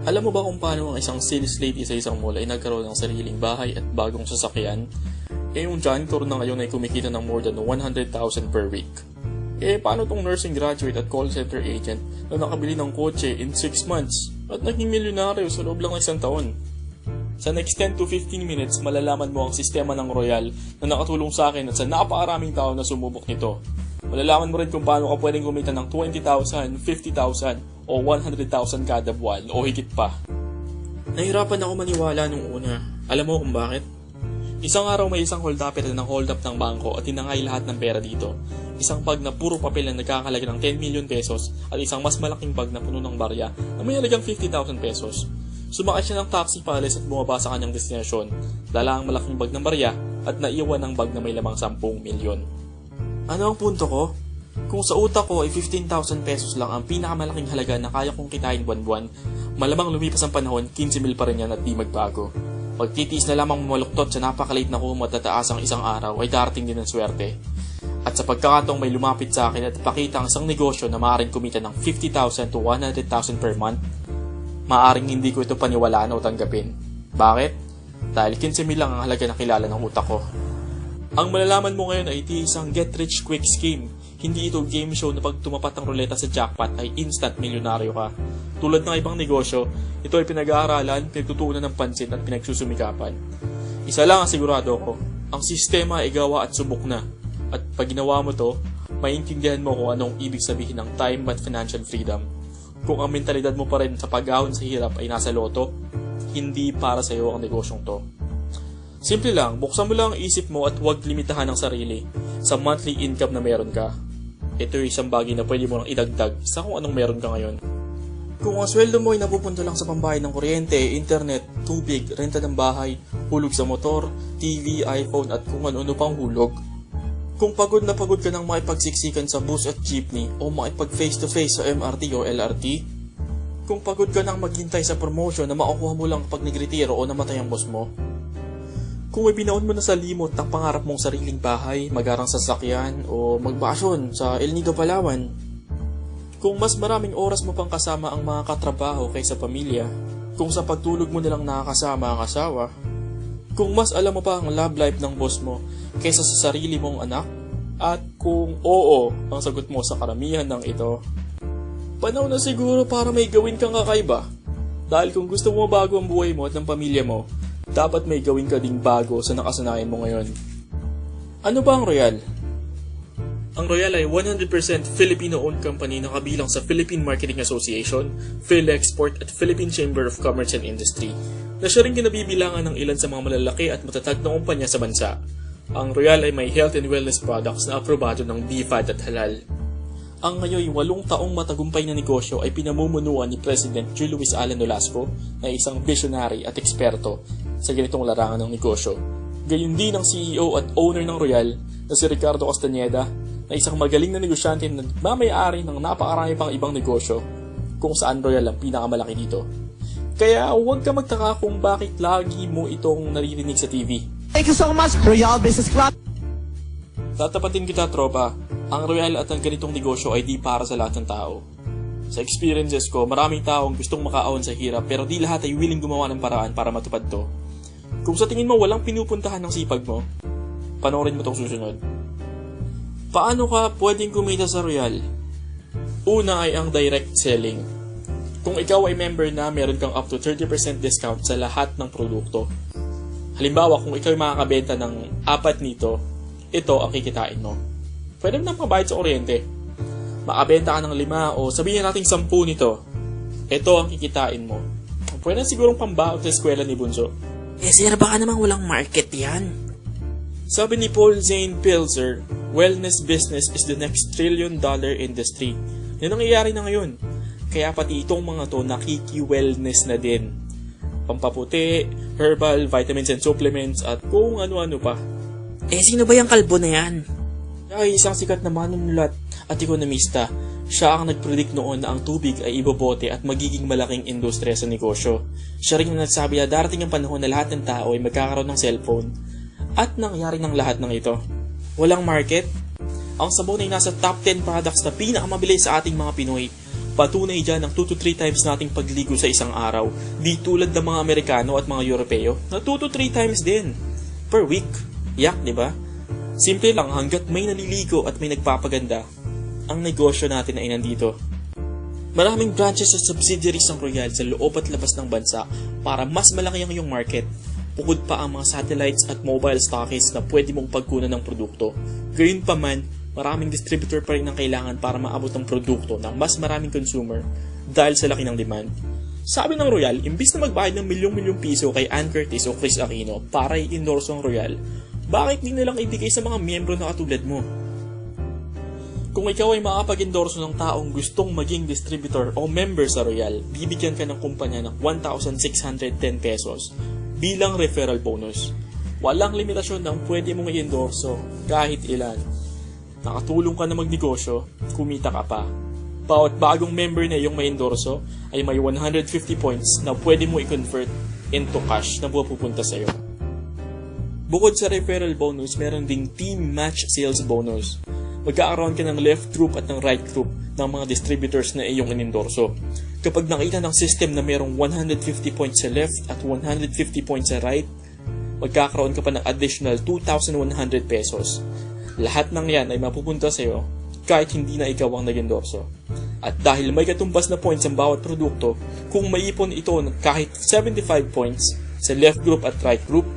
Alam mo ba kung paano ang isang sales lady sa isang mall ay nagkaroon ng sariling bahay at bagong sasakyan? Yung janitor na ngayon ay kumikita ng more than 100,000 per week. Paano tong nursing graduate at call center agent na nakabili ng kotse in 6 months at naging milyonaryo sa loob lang ng isang taon? Sa next 10 to 15 minutes, malalaman mo ang sistema ng Royal na nakatulong sa akin at sa napakaraming tao na sumubok nito. Malalaman mo rin kung paano ka pwedeng kumita ng 20,000, 50,000 o 100,000 kada buwan o higit pa. Nahirapan ako maniwala nung una. Alam mo kung bakit? Isang araw may isang hold-upper na hold up ng bangko at tinangay lahat ng pera dito. Isang bag na puro papel na nagkakalaga ng 10 million pesos at isang mas malaking bag na puno ng barya na may halagang 50,000 pesos. Sumakay siya ng taxi paalis at bumaba sa kanyang destinasyon. Dala ang malaking bag ng barya at naiwan ang bag na may lamang 10 milyon. Ano ang punto ko? Kung sa utak ko ay 15,000 pesos lang ang pinakamalaking halaga na kaya kong kitain buwan-buwan, malamang lumipas ang panahon, 15 mil pa rin yan at di magbago. Pagtitiis na lamang mamaluktot sa napakaliit na kumot at tataas ang isang araw ay darating din ang swerte. At sa pagkakataong may lumapit sa akin at pakita ang isang negosyo na maaaring kumita ng 50,000 to 100,000 per month, maaaring hindi ko ito paniwalaan o tanggapin. Bakit? Dahil 15 mil lang ang halaga na kilala ng utak ko. Ang malalaman mo ngayon ay iti isang get-rich-quick scheme. Hindi ito game show na pag tumapat ang ruleta sa jackpot ay instant milyonaryo ka. Tulad ng ibang negosyo, ito ay pinag-aaralan, pinagtutuunan ng pansin at pinagsusumikapan. Isa lang ang sigurado ko, ang sistema ay gawa at subok na. At pag ginawa mo to, maintindihan mo kung anong ibig sabihin ng time at financial freedom. Kung ang mentalidad mo pa rin sa pag-ahon sa hirap ay nasa loto, hindi para sa iyo ang negosyong to. Simple lang, buksan mo lang ang isip mo at huwag limitahan ang sarili sa monthly income na meron ka. Ito ay isang bagay na pwede mo lang idagdag sa kung anong meron ka ngayon. Kung ang sweldo mo ay napupunta lang sa pambayad ng kuryente, internet, tubig, renta ng bahay, hulog sa motor, TV, iPhone at kung ano-ano pang hulog. Kung pagod na pagod ka ng makipagsiksikan sa bus at jeepney o makipag face-to-face sa MRT o LRT, kung pagod ka nang maghintay sa promotion na makukuha mo lang kapag nagretiro o namatay ang boss mo, kung may binaon mo na sa limot ang pangarap mong sariling bahay, magarang sasakyan o magbakasyon sa El Nido, Palawan, kung mas maraming oras mo pang kasama ang mga katrabaho kaysa pamilya, kung sa pagtulog mo nilang nakakasama ang asawa, kung mas alam mo pa ang love life ng boss mo kaysa sa sarili mong anak, at kung oo ang sagot mo sa karamihan ng ito, panahon na siguro para may gawin kang kakaiba. Dahil kung gusto mo bago ang buhay mo at ng pamilya mo, dapat may gawin ka ding bago sa nakasanayan mo ngayon. Ano ba ang Royal? Ang Royal ay 100% Filipino-owned company na kabilang sa Philippine Marketing Association, PhilExport at Philippine Chamber of Commerce and Industry, na siya rin kinabibilangan ng ilan sa mga malalaki at matatag na kumpanya sa bansa. Ang Royal ay may health and wellness products na aprobado ng BFAD at halal. Ang ngayon 8 taong matagumpay na negosyo ay pinamumunuan ni President Juan Luis Alan Nolasco na isang visionary at eksperto sa ganitong larangan ng negosyo. Gayon din ang CEO at owner ng Royal na si Ricardo Castañeda na isang magaling na negosyante na nagmamayari ng napakarami pang ibang negosyo kung saan Royal ang pinakamalaki dito. Kaya huwag ka magtaka kung bakit lagi mo itong naririnig sa TV. Thank you so much, Royal Business Club. Tatapatin kita, tropa. Ang Royal at ang ganitong negosyo ay di para sa lahat ng tao. Sa experiences ko, maraming taong gustong makaahon sa hirap pero di lahat ay willing gumawa ng paraan para matupad to. Kung sa tingin mo walang pinupuntahan ng sipag mo, panoorin mo tong susunod. Paano ka pwedeng kumita sa Royal? Una ay ang direct selling. Kung ikaw ay member na, meron kang up to 30% discount sa lahat ng produkto. Halimbawa, kung ikaw ay makakabenta ng 4 nito, ito ang kikitain mo. Pwede mo nang mabayad sa kuryente. Makabenta ka ng 5 o sabihin natin 10 nito. Ito ang kikitain mo. Pwede sigurong pambaon sa eskwela ni Bunso. Sir, baka namang walang market yan. Sabi ni Paul Zane Pilzer, wellness business is the next $1 trillion industry. Yan ang nangyayari na ngayon. Kaya pati itong mga to nakiki-wellness na din. Pampaputi, herbal, vitamins and supplements at kung ano-ano pa. Sino ba yung kalbo na yan? Ay, isang sikat na manunulat at ekonomista. Siya ang nagpredict noon na ang tubig ay ibobote at magiging malaking industriya sa negosyo. Siya rin ang nagsabi na darating ang panahon na lahat ng tao ay magkakaroon ng cellphone. At nangyari ng lahat ng ito. Walang market? Ang sabon ay nasa top 10 products na pinakamabilis sa ating mga Pinoy. Patunay dyan ang 2 to 3 times nating pagligo sa isang araw. Di tulad ng mga Amerikano at mga Europeo na 2 to 3 times din per week. Yak, di ba? Simple lang, hanggat may naliligo at may nagpapaganda, ang negosyo natin ay nandito. Maraming branches at subsidiaries ng Royal sa loob at labas ng bansa para mas malaki ang iyong market. Bukod pa ang mga satellites at mobile stockists na pwede mong pagkunan ng produkto. Gayunpaman, maraming distributor pa rin ang kailangan para maabot ang produkto ng mas maraming consumer dahil sa laki ng demand. Sabi ng Royal, imbis na magbayad ng milyong-milyong piso kay Ann Curtis o Chris Aquino para i-endorse ang Royal, bakit di nilang ibigay sa mga miyembro na katulad mo? Kung ikaw ay makapag-endorso ng taong gustong maging distributor o member sa Royal, bibigyan ka ng kumpanya ng 1,610 pesos bilang referral bonus. Walang limitasyon ng pwede mong i-endorso kahit ilan. Nakatulong ka na magnegosyo, kumita ka pa. Bawat bagong member na iyong may endorso ay may 150 points na pwede mo i-convert into cash na pupunta sa iyo. Bukod sa referral bonus, meron ding team match sales bonus. Magkakaroon ka ng left group at ng right group ng mga distributors na iyong inendorso. Kapag nakita ng system na mayroong 150 points sa left at 150 points sa right, magkakaroon ka pa ng additional 2,100 pesos. Lahat ng yan ay mapupunta sa iyo kahit hindi na ikaw ang nag-endorso. At dahil may katumbas na points ang bawat produkto, kung maipon ito ng kahit 75 points sa left group at right group,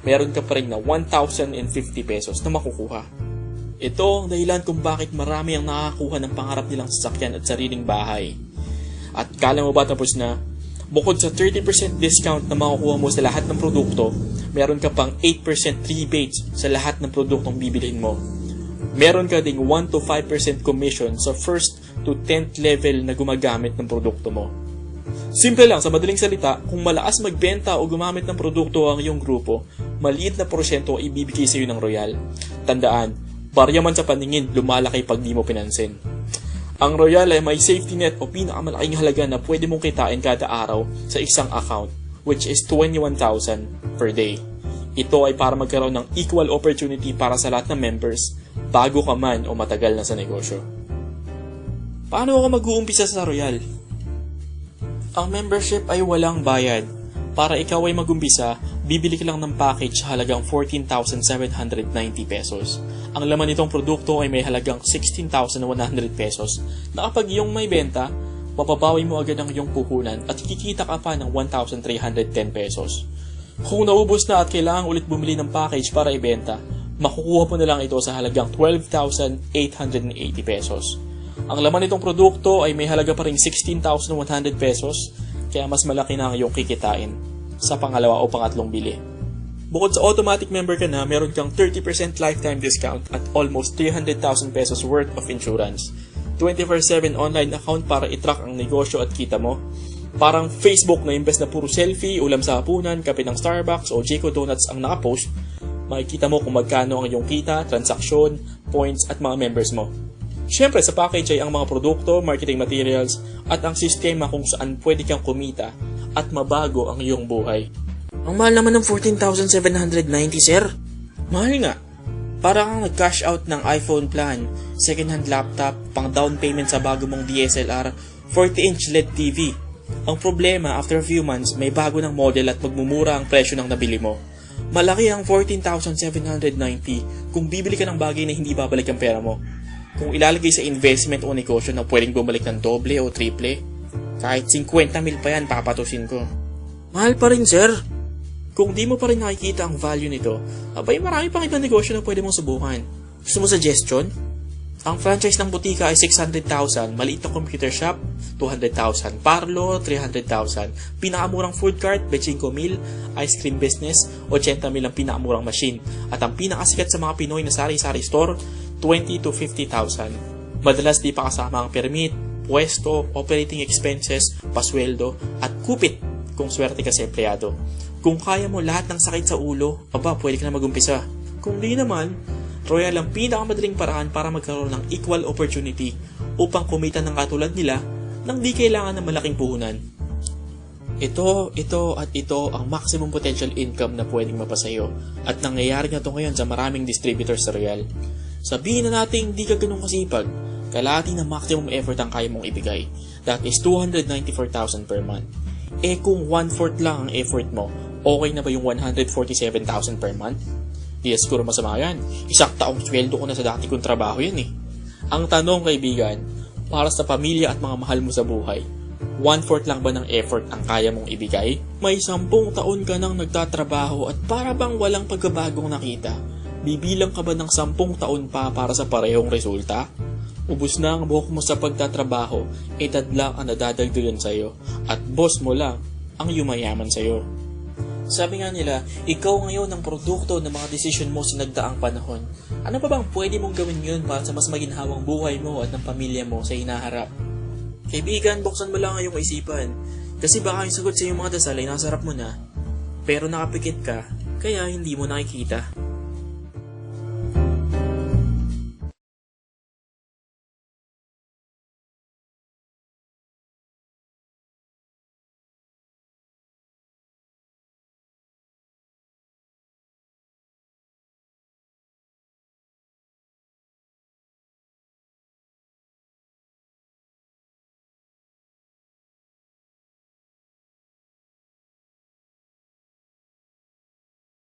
meron ka pa rin na 1,050 pesos na makukuha. Ito ang dahilan kung bakit marami ang nakakakuha ng pangarap nilang sasakyan at sariling bahay. At kala mo ba tapos na? Bukod sa 30% discount na makukuha mo sa lahat ng produkto, meron ka pang 8% rebates sa lahat ng produktong bibilhin mo. Meron ka ding 1 to 5% commission sa first to 10th level na gumagamit ng produkto mo. Simple lang, sa madaling salita, kung malakas magbenta o gumamit ng produkto ang iyong grupo, maliit na porsyento ang ibibigay sa iyo ng Royal. Tandaan, barya man sa paningin, lumalaki pag di mo pinansin. Ang Royal ay may safety net o pinakamalaking halaga na pwede mong kitain kada araw sa isang account, which is 21,000 per day. Ito ay para magkaroon ng equal opportunity para sa lahat ng members, bago ka man o matagal na sa negosyo. Paano ako mag-uumpisa sa Royal? Ang membership ay walang bayad. Para ikaw ay mag-umpisa, bibili ka lang ng package sa halagang 14,790 pesos. Ang laman nitong produkto ay may halagang 16,100 pesos na kapag iyong may benta, mapabawi mo agad ang iyong puhunan at kikita ka pa ng 1,310 pesos. Kung naubos na at kailangan ulit bumili ng package para ibenta, makukuha mo na lang ito sa halagang 12,880 pesos. Ang laman nitong produkto ay may halaga pa ring 16,100 pesos, kaya mas malaki na ang iyong kikitain sa pangalawa o pangatlong bili. Bukod sa automatic member ka na, meron kang 30% lifetime discount at almost 300,000 pesos worth of insurance. 24/7 online account para itrack ang negosyo at kita mo. Parang Facebook na imbes na puro selfie, ulam sa hapunan, kape ng Starbucks o Jiko Donuts ang nakapost, makikita mo kung magkano ang iyong kita, transaksyon, points at mga members mo. Siyempre sa package ay ang mga produkto, marketing materials at ang sistema kung saan pwede kang kumita at mabago ang iyong buhay. Ang mahal naman ng 14,790, sir. Mahal nga. Para kang nag-cash out ng iPhone plan, second-hand laptop, pang down payment sa bago mong DSLR, 40-inch LED TV. Ang problema, after a few months, may bago ng model at magmumura ang presyo ng nabili mo. Malaki ang 14,790 kung bibili ka ng bagay na hindi babalik ang pera mo. Kung ilalagay sa investment o negosyo na pwedeng bumalik ng doble o triple, kahit 50 mil pa yan, papatusin ko. Mahal pa rin, sir. Kung di mo pa rin nakikita ang value nito, abay marami pang ibang negosyo na pwede mong subukan. Gusto mo suggestion? Ang franchise ng butika ay 600,000, maliit na computer shop, 200,000, parlor, 300,000, pinakamurang food cart, 25,000, ice cream business, 80,000 ang pinakamurang machine, at ang pinakasikat sa mga Pinoy na sari-sari store, 20 to 50,000. Madalas di pa kasama ang permit, pwesto, operating expenses, pasweldo, at kupit kung swerte ka sa empleyado. Kung kaya mo lahat ng sakit sa ulo, pwede ka na mag-umpisa. Kung di naman, Royal ang pinakamadaling paraan para magkaroon ng equal opportunity upang kumita ng katulad nila nang di kailangan ng malaking puhunan. Ito ang maximum potential income na pwedeng mapasayo at nangyayari na ito ngayon sa maraming distributors sa Royal. Sabihin na natin di ka ganun kasipag, kalahati na maximum effort ang kaya mong ibigay. That is 294,000 per month. Kung 1/4 lang ang effort mo, okay na ba yung 147,000 per month? Di siguro masama yan. Isang taong sweldo ko na sa dati kong trabaho yan eh. Ang tanong, kaibigan, para sa pamilya at mga mahal mo sa buhay, 1/4 lang ba ng effort ang kaya mong ibigay? May 10 taon ka nang nagtatrabaho at para bang walang pagbabagong nakita? Bibilang ka ba ng 10 taon pa para sa parehong resulta? Ubus na ang buhok mo sa pagtatrabaho, edad lang ang nadadagdagan sa'yo, at boss mo lang ang yumayaman sa'yo. Sabi nga nila, ikaw ngayon ang produkto ng mga desisyon mo sa nagdaang panahon. Ano pa bang pwede mong gawin yun para sa mas maginhawang buhay mo at ng pamilya mo sa hinaharap? Kaibigan, buksan mo lang ang iyong isipan. Kasi baka yung sagot sa iyong mga dasal ay nasa harap mo na, pero nakapikit ka, kaya hindi mo nakikita.